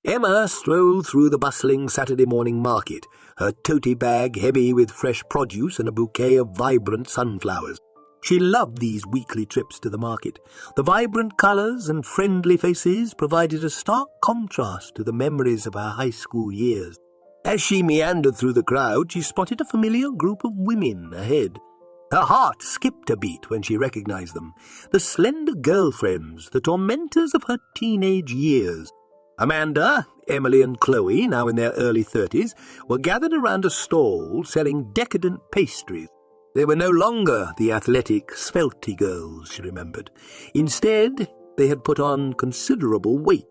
Emma strolled through the bustling Saturday morning market, her tote bag heavy with fresh produce and a bouquet of vibrant sunflowers. She loved these weekly trips to the market. The vibrant colours and friendly faces provided a stark contrast to the memories of her high school years. As she meandered through the crowd, she spotted a familiar group of women ahead. Her heart skipped a beat when she recognized them, the slender girlfriends, the tormentors of her teenage years. Amanda, Emily and Chloe, now in their early 30s, were gathered around a stall selling decadent pastries. They were no longer the athletic, svelty girls, she remembered. Instead, they had put on considerable weight.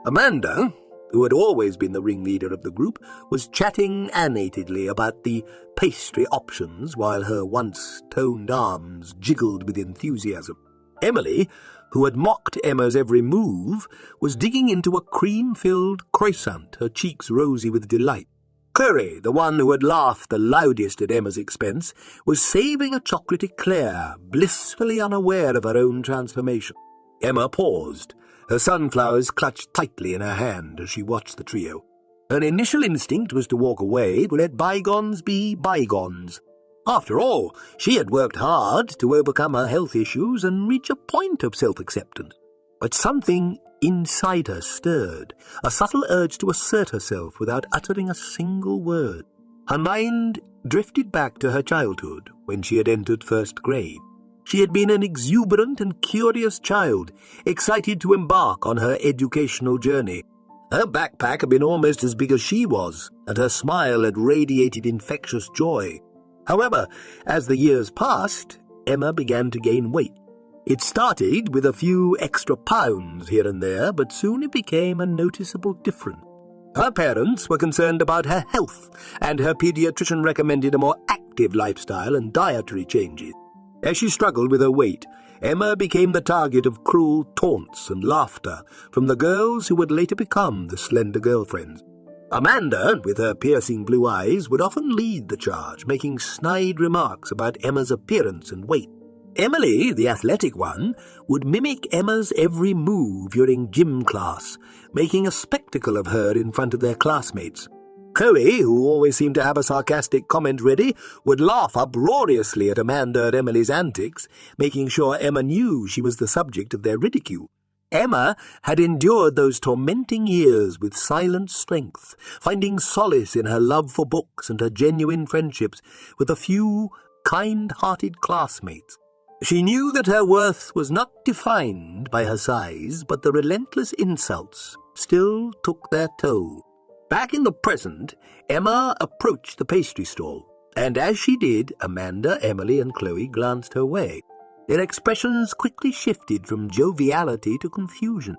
Amanda, who had always been the ringleader of the group, was chatting animatedly about the pastry options while her once toned arms jiggled with enthusiasm. Emily, who had mocked Emma's every move, was digging into a cream-filled croissant, her cheeks rosy with delight. Chloe, the one who had laughed the loudest at Emma's expense, was saving a chocolate eclair, blissfully unaware of her own transformation. Emma paused, her sunflowers clutched tightly in her hand as she watched the trio. Her initial instinct was to walk away, to let bygones be bygones. After all, she had worked hard to overcome her health issues and reach a point of self-acceptance. But something inside her stirred, a subtle urge to assert herself without uttering a single word. Her mind drifted back to her childhood when she had entered first grade. She had been an exuberant and curious child, excited to embark on her educational journey. Her backpack had been almost as big as she was, and her smile had radiated infectious joy. However, as the years passed, Emma began to gain weight. It started with a few extra pounds here and there, but soon it became a noticeable difference. Her parents were concerned about her health, and her pediatrician recommended a more active lifestyle and dietary changes. As she struggled with her weight, Emma became the target of cruel taunts and laughter from the girls who would later become the slender girlfriends. Amanda, with her piercing blue eyes, would often lead the charge, making snide remarks about Emma's appearance and weight. Emily, the athletic one, would mimic Emma's every move during gym class, making a spectacle of her in front of their classmates. Chloe, who always seemed to have a sarcastic comment ready, would laugh uproariously at Amanda and Emily's antics, making sure Emma knew she was the subject of their ridicule. Emma had endured those tormenting years with silent strength, finding solace in her love for books and her genuine friendships with a few kind-hearted classmates. She knew that her worth was not defined by her size, but the relentless insults still took their toll. Back in the present, Emma approached the pastry stall, and as she did, Amanda, Emily, and Chloe glanced her way. Their expressions quickly shifted from joviality to confusion.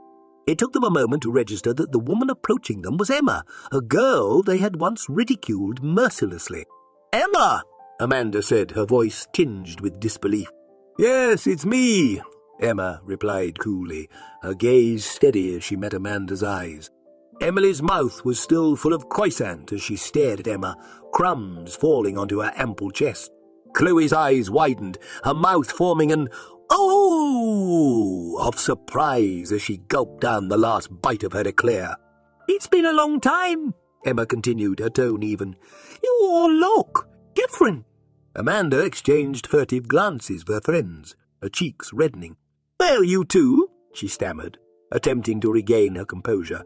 It took them a moment to register that the woman approaching them was Emma, a girl they had once ridiculed mercilessly. "Emma!" Amanda said, her voice tinged with disbelief. "Yes, it's me," Emma replied coolly, her gaze steady as she met Amanda's eyes. Emily's mouth was still full of croissant as she stared at Emma, crumbs falling onto her ample chest. Chloe's eyes widened, her mouth forming an "oh" of surprise as she gulped down the last bite of her eclair. "It's been a long time," Emma continued, her tone even. "You all look different." Amanda exchanged furtive glances with her friends, her cheeks reddening. "Well, you two," she stammered, attempting to regain her composure.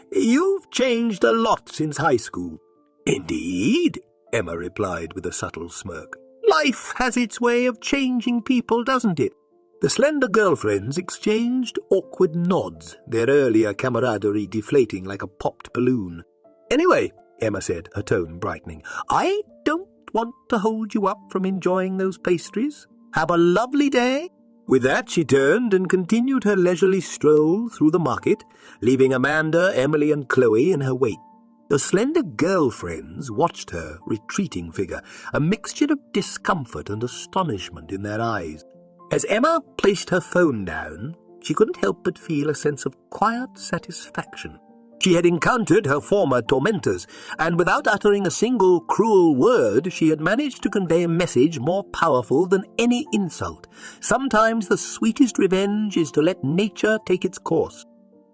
"You've changed a lot since high school." "Indeed," Emma replied with a subtle smirk. "Life has its way of changing people, doesn't it?" The slender girlfriends exchanged awkward nods, their earlier camaraderie deflating like a popped balloon. "Anyway," Emma said, her tone brightening, "I don't want to hold you up from enjoying those pastries. Have a lovely day." With that, she turned and continued her leisurely stroll through the market, leaving Amanda, Emily, and Chloe in her wake. The slender girlfriends watched her retreating figure, a mixture of discomfort and astonishment in their eyes. As Emma placed her phone down, she couldn't help but feel a sense of quiet satisfaction. She had encountered her former tormentors, and without uttering a single cruel word, she had managed to convey a message more powerful than any insult. Sometimes the sweetest revenge is to let nature take its course.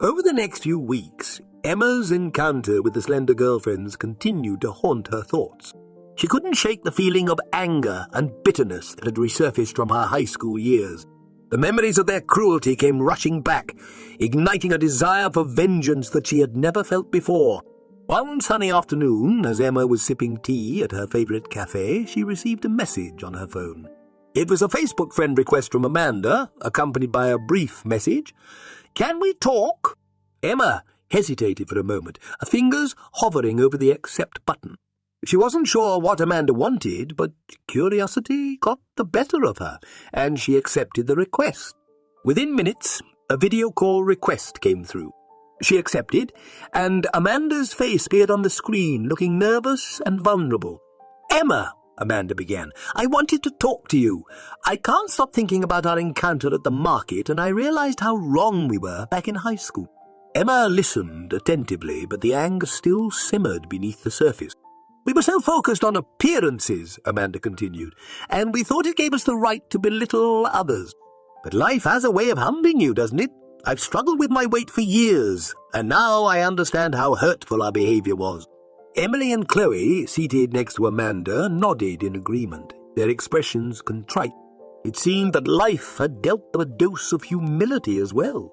Over the next few weeks, Emma's encounter with the slender girlfriends continued to haunt her thoughts. She couldn't shake the feeling of anger and bitterness that had resurfaced from her high school years. The memories of their cruelty came rushing back, igniting a desire for vengeance that she had never felt before. One sunny afternoon, as Emma was sipping tea at her favourite cafe, she received a message on her phone. It was a Facebook friend request from Amanda, accompanied by a brief message. "Can we talk?" Emma hesitated for a moment, her fingers hovering over the accept button. She wasn't sure what Amanda wanted, but curiosity got the better of her, and she accepted the request. Within minutes, a video call request came through. She accepted, and Amanda's face appeared on the screen, looking nervous and vulnerable. "Emma," Amanda began, "I wanted to talk to you. I can't stop thinking about our encounter at the market, and I realized how wrong we were back in high school." Emma listened attentively, but the anger still simmered beneath the surface. "We were so focused on appearances," Amanda continued, "and we thought it gave us the right to belittle others. But life has a way of humbling you, doesn't it? I've struggled with my weight for years, and now I understand how hurtful our behaviour was." Emily and Chloe, seated next to Amanda, nodded in agreement, their expressions contrite. It seemed that life had dealt them a dose of humility as well.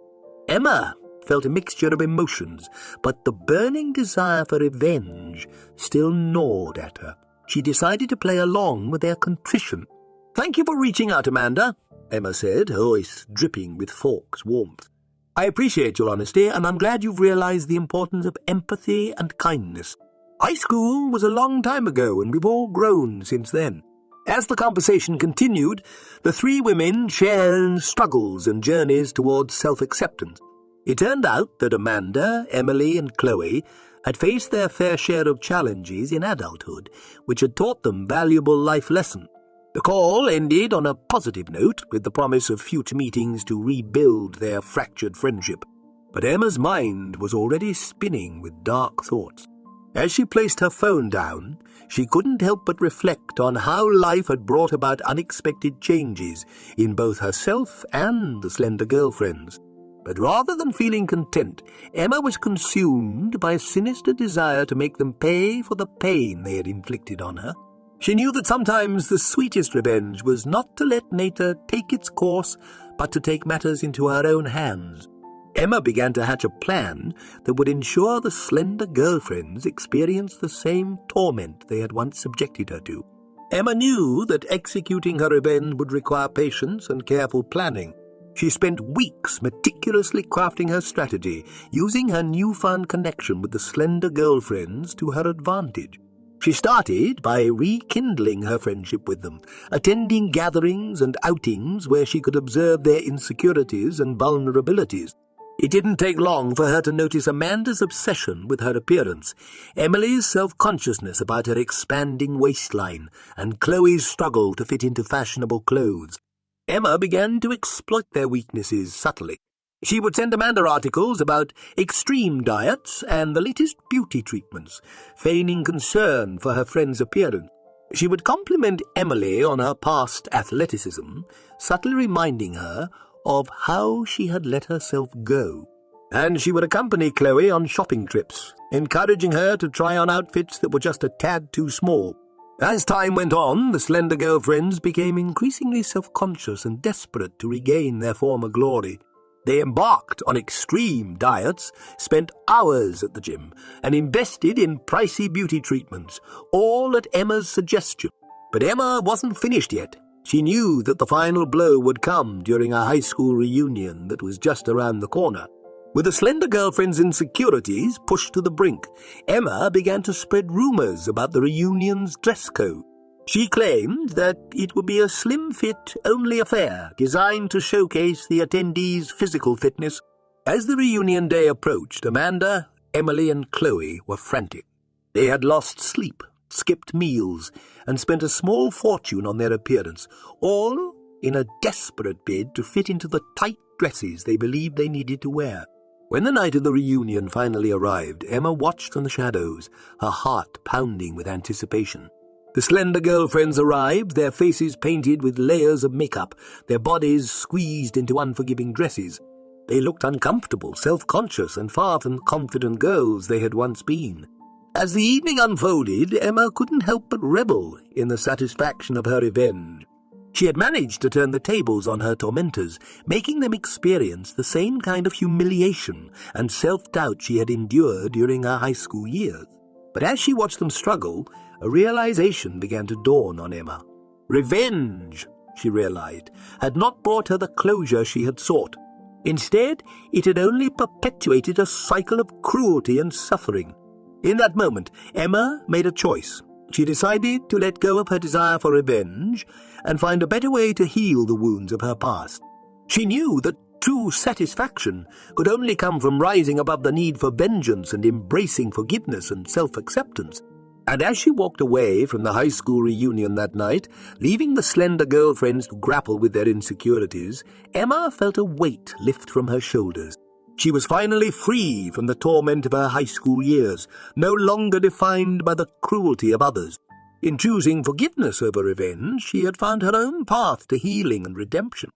Emma felt a mixture of emotions, but the burning desire for revenge still gnawed at her. She decided to play along with their contrition. "Thank you for reaching out, Amanda," Emma said, her voice dripping with Falk's warmth. "I appreciate your honesty, and I'm glad you've realized the importance of empathy and kindness. High school was a long time ago, and we've all grown since then." As the conversation continued, the three women shared struggles and journeys towards self-acceptance. It turned out that Amanda, Emily, and Chloe had faced their fair share of challenges in adulthood, which had taught them valuable life lessons. The call ended on a positive note, with the promise of future meetings to rebuild their fractured friendship. But Emma's mind was already spinning with dark thoughts. As she placed her phone down, she couldn't help but reflect on how life had brought about unexpected changes in both herself and the slender girlfriends. But rather than feeling content, Emma was consumed by a sinister desire to make them pay for the pain they had inflicted on her. She knew that sometimes the sweetest revenge was not to let nature take its course, but to take matters into her own hands. Emma began to hatch a plan that would ensure the slender girlfriends experienced the same torment they had once subjected her to. Emma knew that executing her revenge would require patience and careful planning. She spent weeks meticulously crafting her strategy, using her newfound connection with the slender girlfriends to her advantage. She started by rekindling her friendship with them, attending gatherings and outings where she could observe their insecurities and vulnerabilities. It didn't take long for her to notice Amanda's obsession with her appearance, Emily's self-consciousness about her expanding waistline, and Chloe's struggle to fit into fashionable clothes. Emma began to exploit their weaknesses subtly. She would send Amanda articles about extreme diets and the latest beauty treatments, feigning concern for her friend's appearance. She would compliment Emily on her past athleticism, subtly reminding her of how she had let herself go. And she would accompany Chloe on shopping trips, encouraging her to try on outfits that were just a tad too small. As time went on, the slender girlfriends became increasingly self-conscious and desperate to regain their former glory. They embarked on extreme diets, spent hours at the gym, and invested in pricey beauty treatments, all at Emma's suggestion. But Emma wasn't finished yet. She knew that the final blow would come during a high school reunion that was just around the corner. With the slender girlfriend's insecurities pushed to the brink, Emma began to spread rumors about the reunion's dress code. She claimed that it would be a slim-fit-only affair designed to showcase the attendees' physical fitness. As the reunion day approached, Amanda, Emily, and Chloe were frantic. They had lost sleep, skipped meals, and spent a small fortune on their appearance, all in a desperate bid to fit into the tight dresses they believed they needed to wear. When the night of the reunion finally arrived, Emma watched from the shadows, her heart pounding with anticipation. The slender girlfriends arrived, their faces painted with layers of makeup, their bodies squeezed into unforgiving dresses. They looked uncomfortable, self-conscious, and far from the confident girls they had once been. As the evening unfolded, Emma couldn't help but revel in the satisfaction of her revenge. She had managed to turn the tables on her tormentors, making them experience the same kind of humiliation and self-doubt she had endured during her high school years. But as she watched them struggle, a realization began to dawn on Emma. Revenge, she realized, had not brought her the closure she had sought. Instead, it had only perpetuated a cycle of cruelty and suffering. In that moment, Emma made a choice. She decided to let go of her desire for revenge and find a better way to heal the wounds of her past. She knew that true satisfaction could only come from rising above the need for vengeance and embracing forgiveness and self-acceptance. And as she walked away from the high school reunion that night, leaving the slender girlfriends to grapple with their insecurities, Emma felt a weight lift from her shoulders. She was finally free from the torment of her high school years, no longer defined by the cruelty of others. In choosing forgiveness over revenge, she had found her own path to healing and redemption.